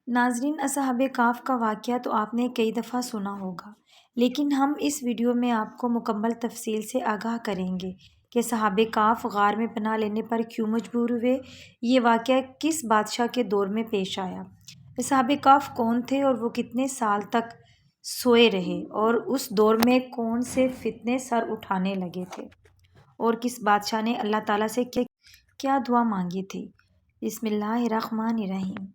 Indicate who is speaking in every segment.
Speaker 1: ناظرین، اصحاب کہف کا واقعہ تو آپ نے کئی دفعہ سنا ہوگا، لیکن ہم اس ویڈیو میں آپ کو مکمل تفصیل سے آگاہ کریں گے کہ اصحاب کہف غار میں پناہ لینے پر کیوں مجبور ہوئے، یہ واقعہ کس بادشاہ کے دور میں پیش آیا، اصحاب کہف کون تھے اور وہ کتنے سال تک سوئے رہے، اور اس دور میں کون سے فتنے سر اٹھانے لگے تھے، اور کس بادشاہ نے اللہ تعالیٰ سے کیا دعا مانگی تھی۔ بسم اللہ الرحمن الرحیم۔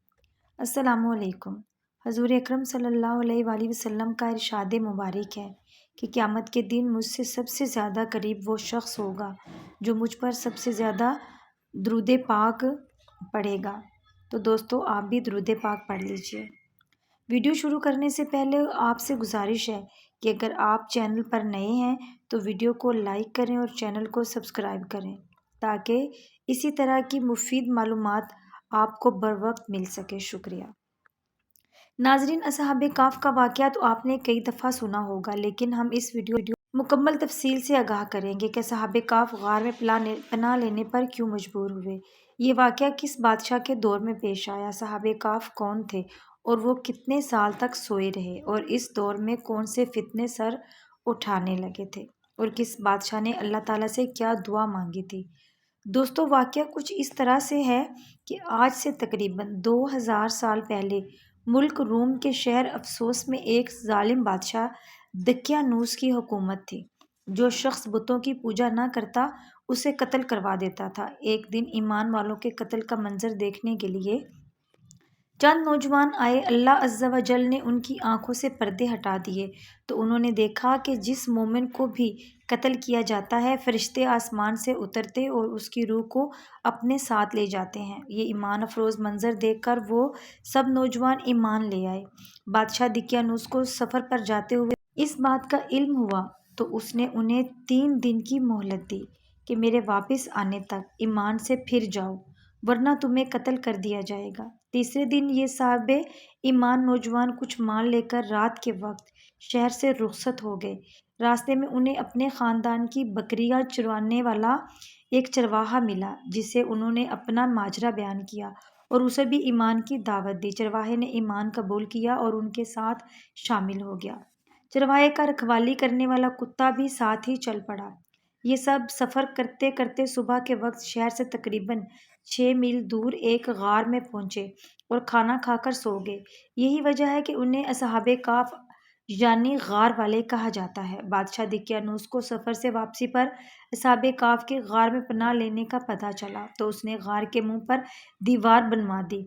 Speaker 1: السلام علیکم۔ حضور اکرم صلی اللہ علیہ وآلہ وسلم کا ارشاد مبارک ہے کہ قیامت کے دن مجھ سے سب سے زیادہ قریب وہ شخص ہوگا جو مجھ پر سب سے زیادہ درود پاک پڑھے گا۔ تو دوستو، آپ بھی درود پاک پڑھ لیجئے۔ ویڈیو شروع کرنے سے پہلے آپ سے گزارش ہے کہ اگر آپ چینل پر نئے ہیں تو ویڈیو کو لائک کریں اور چینل کو سبسکرائب کریں تاکہ اسی طرح کی مفید معلومات آپ کو بر وقت مل سکے۔ شکریہ۔ ناظرین، اصحاب کہف کا واقعہ تو آپ نے کئی دفعہ سنا ہوگا، لیکن ہم اس ویڈیو مکمل تفصیل سے آگاہ کریں گے کہ اصحاب کہف غار میں پناہ لینے پر کیوں مجبور ہوئے، یہ واقعہ کس بادشاہ کے دور میں پیش آیا، اصحاب کہف کون تھے اور وہ کتنے سال تک سوئے رہے، اور اس دور میں کون سے فتنے سر اٹھانے لگے تھے، اور کس بادشاہ نے اللہ تعالیٰ سے کیا دعا مانگی تھی۔ دوستو، واقعہ کچھ اس طرح سے ہے کہ آج سے تقریباً 2000 سال پہلے ملک روم کے شہر افسوس میں ایک ظالم بادشاہ دقیانوس کی حکومت تھی۔ جو شخص بتوں کی پوجا نہ کرتا اسے قتل کروا دیتا تھا۔ ایک دن ایمان والوں کے قتل کا منظر دیکھنے کے لیے چند نوجوان آئے۔ اللہ عز و جل نے ان کی آنکھوں سے پردے ہٹا دیے تو انہوں نے دیکھا کہ جس مومن کو بھی قتل کیا جاتا ہے، فرشتے آسمان سے اترتے اور اس کی روح کو اپنے ساتھ لے جاتے ہیں۔ یہ ایمان افروز منظر دیکھ کر وہ سب نوجوان ایمان لے آئے۔ بادشاہ دقیانوس کو سفر پر جاتے ہوئے اس بات کا علم ہوا تو اس نے انہیں 3 دن کی مہلت دی کہ میرے واپس آنے تک ایمان سے پھر جاؤ ورنہ تمہیں قتل کر دیا جائے گا۔ تیسرے دن یہ صاحب ایمان نوجوان کچھ مال لے کر رات کے وقت شہر سے رخصت ہو گئے۔ راستے میں انہیں اپنے خاندان کی بکریاں چروانے والا ایک چرواہا ملا جسے انہوں نے اپنا ماجرا بیان کیا اور اسے بھی ایمان کی دعوت دی۔ چرواہے نے ایمان قبول کیا اور ان کے ساتھ شامل ہو گیا۔ چرواہے کا رکھوالی کرنے والا کتا بھی ساتھ ہی چل پڑا۔ یہ سب سفر کرتے کرتے صبح کے وقت شہر سے تقریباً 6 میل دور ایک غار میں پہنچے اور کھانا کھا کر سو گئے۔ یہی وجہ ہے کہ انہیں اصحاب کہف یعنی غار والے کہا جاتا ہے۔ بادشاہ دقیانوس کو سفر سے واپسی پر اصحاب کہف کے غار میں پناہ لینے کا پتہ چلا تو اس نے غار کے منہ پر دیوار بنوا دی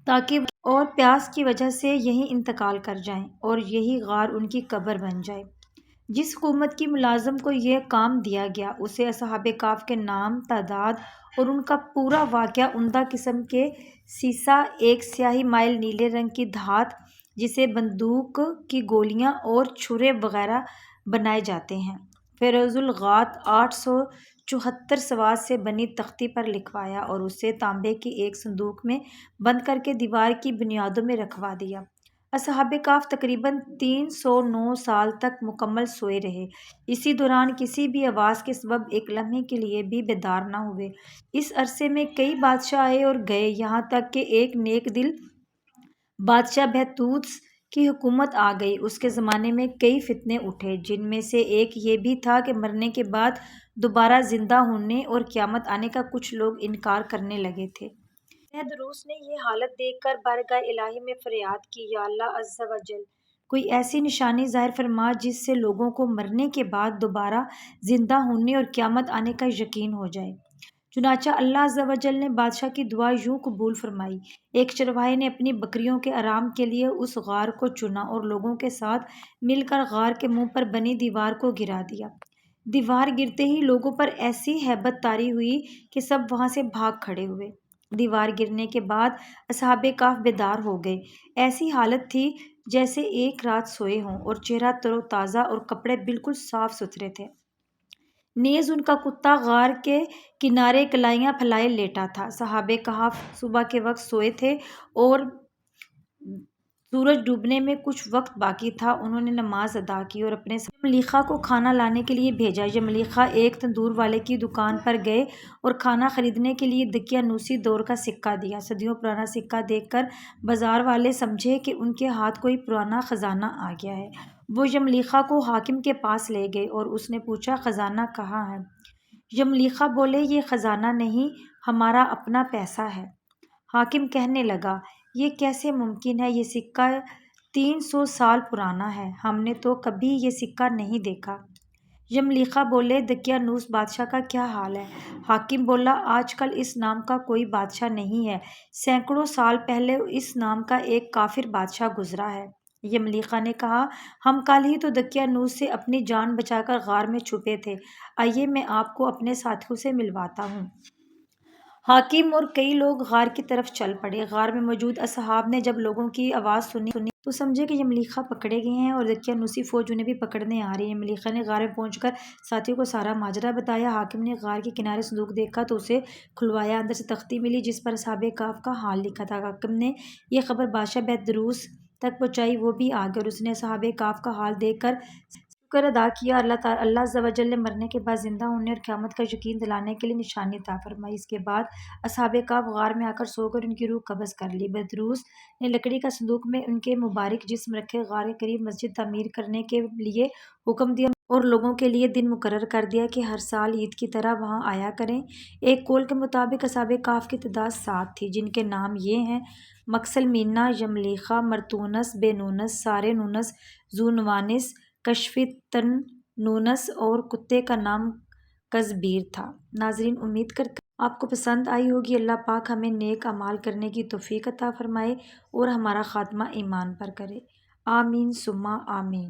Speaker 1: تاکہ اور پیاس کی وجہ سے یہیں انتقال کر جائیں اور یہی غار ان کی قبر بن جائے۔ جس حکومت کی ملازم کو یہ کام دیا گیا اسے اصحاب کہف کے نام، تعداد اور ان کا پورا واقعہ عمدہ قسم کے سیسہ، ایک سیاہی مائل نیلے رنگ کی دھات جسے بندوق کی گولیاں اور چھرے وغیرہ بنائے جاتے ہیں، فیروز الغات 874 سوات سے بنی تختی پر لکھوایا اور اسے تانبے کی ایک صندوق میں بند کر کے دیوار کی بنیادوں میں رکھوا دیا۔ اصحاب کہف تقریباً 309 سال تک مکمل سوئے رہے۔ اسی دوران کسی بھی آواز کے سبب ایک لمحے کے لیے بھی بیدار نہ ہوئے۔ اس عرصے میں کئی بادشاہ آئے اور گئے، یہاں تک کہ ایک نیک دل بادشاہ بہتوس کی حکومت آ گئی۔ اس کے زمانے میں کئی فتنے اٹھے، جن میں سے ایک یہ بھی تھا کہ مرنے کے بعد دوبارہ زندہ ہونے اور قیامت آنے کا کچھ لوگ انکار کرنے لگے تھے۔ تہدروس نے یہ حالت دیکھ کر بارگاہ الہی میں فریاد کی، یا اللہ عز و جل، کوئی ایسی نشانی ظاہر فرما جس سے لوگوں کو مرنے کے بعد دوبارہ زندہ ہونے اور قیامت آنے کا یقین ہو جائے۔ چنانچہ اللہ عز و جل نے بادشاہ کی دعا یوں قبول فرمائی۔ ایک چرواہے نے اپنی بکریوں کے آرام کے لیے اس غار کو چنا اور لوگوں کے ساتھ مل کر غار کے منہ پر بنی دیوار کو گرا دیا۔ دیوار گرتے ہی لوگوں پر ایسی ہیبت طاری ہوئی کہ سب وہاں سے بھاگ کھڑے ہوئے۔ دیوار گرنے کے بعد اصحاب کہف بیدار ہو گئے۔ ایسی حالت تھی جیسے ایک رات سوئے ہوں اور چہرہ تر و تازہ اور کپڑے بالکل صاف ستھرے تھے۔ نیز ان کا کتا غار کے کنارے کلائیاں پھیلائے لیٹا تھا۔ اصحاب کہف صبح کے وقت سوئے تھے اور سورج ڈوبنے میں کچھ وقت باقی تھا۔ انہوں نے نماز ادا کی اور اپنے یملیخا کو کھانا لانے کے لیے بھیجا۔ یملیخا ایک تندور والے کی دکان پر گئے اور کھانا خریدنے کے لیے دقیانوسی دور کا سکہ دیا۔ صدیوں پرانا سکہ دیکھ کر بازار والے سمجھے کہ ان کے ہاتھ کوئی پرانا خزانہ آ گیا ہے۔ وہ یملیخا کو حاکم کے پاس لے گئے اور اس نے پوچھا، خزانہ کہاں ہے؟ یملیخا بولے، یہ خزانہ نہیں، ہمارا اپنا پیسہ ہے۔ حاکم کہنے لگا، یہ کیسے ممکن ہے؟ یہ سکہ 300 سال پرانا ہے، ہم نے تو کبھی یہ سکہ نہیں دیکھا۔ یملیخا بولے، دقیانوس بادشاہ کا کیا حال ہے؟ حاکم بولا، آج کل اس نام کا کوئی بادشاہ نہیں ہے، سینکڑوں سال پہلے اس نام کا ایک کافر بادشاہ گزرا ہے۔ یملیخا نے کہا، ہم کل ہی تو دقیانوس سے اپنی جان بچا کر غار میں چھپے تھے، آئیے میں آپ کو اپنے ساتھیوں سے ملواتا ہوں۔ حاکم اور کئی لوگ غار کی طرف چل پڑے۔ غار میں موجود اصحاب نے جب لوگوں کی آواز سنی تو سمجھے کہ یملیخا پکڑے گئے ہیں اور دقیانوسی فوج انہیں بھی پکڑنے آ رہی ہے۔ یملیخا نے غار میں پہنچ کر ساتھیوں کو سارا ماجرا بتایا۔ حاکم نے غار کے کنارے صندوق دیکھا تو اسے کھلوایا۔ اندر سے تختی ملی جس پر اصحاب کہف کا حال لکھا تھا۔ حاکم نے یہ خبر بادشاہ بہدروس تک پہنچائی، وہ بھی آ گیا اور اس نے اصحاب کہف کا حال دیکھ کر شکر ادا کیا۔ اللہ عز و جل نے مرنے کے بعد زندہ ہونے اور قیامت کا یقین دلانے کے لیے نشانی عطا فرمائی۔ اس کے بعد اصحاب کہف غار میں آ کر سو گئے اور ان کی روح قبض کر لی۔ بہدروس نے لکڑی کا صندوق میں ان کے مبارک جسم رکھے، غار کے قریب مسجد تعمیر کرنے کے لیے حکم دیا اور لوگوں کے لیے دن مقرر کر دیا کہ ہر سال عید کی طرح وہاں آیا کریں۔ ایک قول کے مطابق اصحاب کہف کی تعداد 7 تھی، جن کے نام یہ ہیں: مکسلمینا، یملیخا، مرتونس، بینونس، سارینونس، زونوانس، کشفتنونس اور کتے کا نام کزبیر تھا۔ ناظرین، امید کرتے ہیں آپ کو پسند آئی ہوگی۔ اللہ پاک ہمیں نیک اعمال کرنے کی توفیق عطا فرمائے اور ہمارا خاتمہ ایمان پر کرے۔ آمین ثم آمین۔